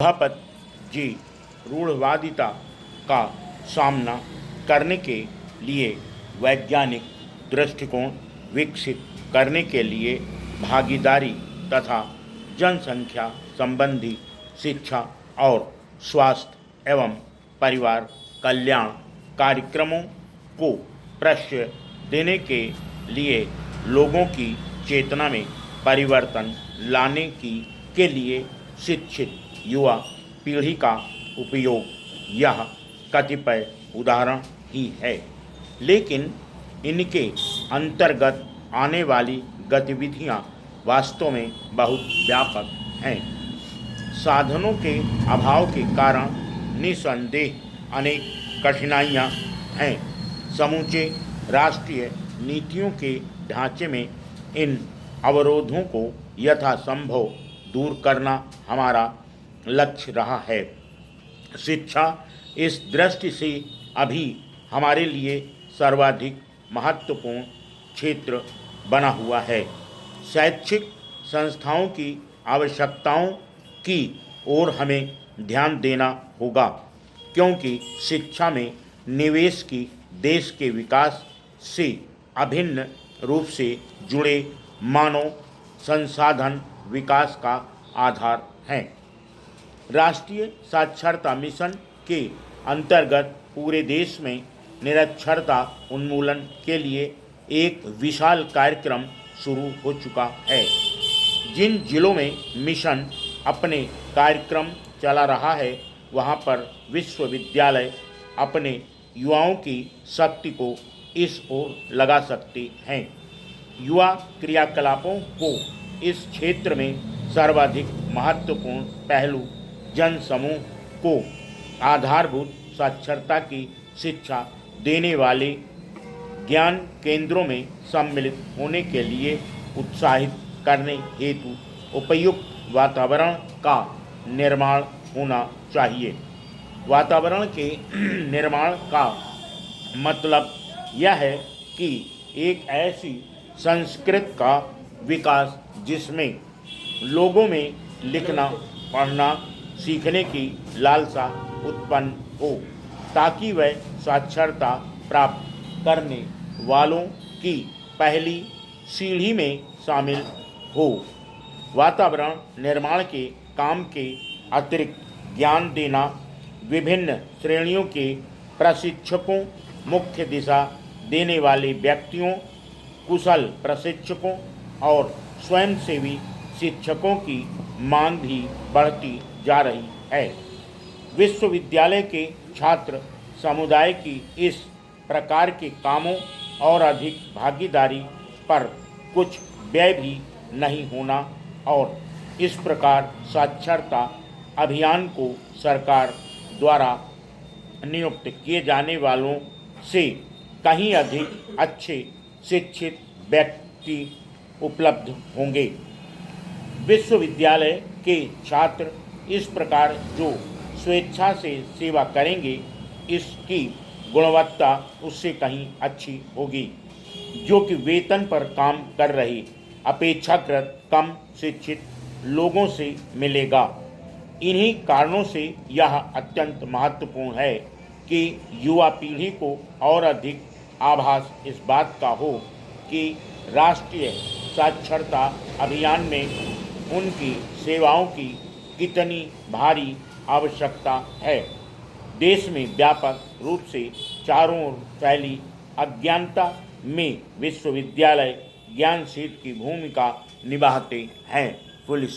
सभापति जी रूढ़वादिता का सामना करने के लिए वैज्ञानिक दृष्टिकोण विकसित करने के लिए भागीदारी तथा जनसंख्या संबंधी शिक्षा और स्वास्थ्य एवं परिवार कल्याण कार्यक्रमों को प्रश्रय देने के लिए लोगों की चेतना में परिवर्तन लाने के लिए शिक्षित युवा पीढ़ी का उपयोग यह कतिपय उदाहरण ही है, लेकिन इनके अंतर्गत आने वाली गतिविधियां वास्तव में बहुत व्यापक हैं। साधनों के अभाव के कारण निसंदेह अनेक कठिनाइयां हैं। समूचे राष्ट्रीय नीतियों के ढांचे में इन अवरोधों को यथासंभव दूर करना हमारा लक्ष्य रहा है। शिक्षा इस दृष्टि से अभी हमारे लिए सर्वाधिक महत्वपूर्ण क्षेत्र बना हुआ है। शैक्षिक संस्थाओं की आवश्यकताओं की ओर हमें ध्यान देना होगा, क्योंकि शिक्षा में निवेश की देश के विकास से अभिन्न रूप से जुड़े मानव संसाधन विकास का आधार हैं। राष्ट्रीय साक्षरता मिशन के अंतर्गत पूरे देश में निरक्षरता उन्मूलन के लिए एक विशाल कार्यक्रम शुरू हो चुका है। जिन जिलों में मिशन अपने कार्यक्रम चला रहा है, वहां पर विश्वविद्यालय अपने युवाओं की शक्ति को इस ओर लगा सकते हैं। युवा क्रियाकलापों को इस क्षेत्र में सर्वाधिक महत्वपूर्ण पहलू जन समूह को आधारभूत साक्षरता की शिक्षा देने वाले ज्ञान केंद्रों में सम्मिलित होने के लिए उत्साहित करने हेतु उपयुक्त वातावरण का निर्माण होना चाहिए। वातावरण के निर्माण का मतलब यह है कि एक ऐसी संस्कृति का विकास जिसमें लोगों में लिखना पढ़ना सीखने की लालसा उत्पन्न हो, ताकि वह साक्षरता प्राप्त करने वालों की पहली सीढ़ी में शामिल हो। वातावरण निर्माण के काम के अतिरिक्त ज्ञान देना विभिन्न श्रेणियों के प्रशिक्षकों, मुख्य दिशा देने वाले व्यक्तियों, कुशल प्रशिक्षकों और स्वयंसेवी शिक्षकों की मांग भी बढ़ती जा रही है। विश्वविद्यालय के छात्र समुदाय की इस प्रकार के कामों और अधिक भागीदारी पर कुछ व्यय भी नहीं होना और इस प्रकार साक्षरता अभियान को सरकार द्वारा नियुक्त किए जाने वालों से कहीं अधिक अच्छे शिक्षित व्यक्ति उपलब्ध होंगे। विश्वविद्यालय के छात्र इस प्रकार जो स्वेच्छा से सेवा करेंगे, इसकी गुणवत्ता उससे कहीं अच्छी होगी जो कि वेतन पर काम कर रहे अपेक्षाकृत कम शिक्षित लोगों से मिलेगा। इन्हीं कारणों से यह अत्यंत महत्वपूर्ण है कि युवा पीढ़ी को और अधिक आभास इस बात का हो कि राष्ट्रीय साक्षरता अभियान में उनकी सेवाओं की कितनी भारी आवश्यकता है। देश में व्यापक रूप से चारों ओर फैली अज्ञानता में विश्वविद्यालय ज्ञान क्षेत्र की भूमिका निभाते हैं। पुलिस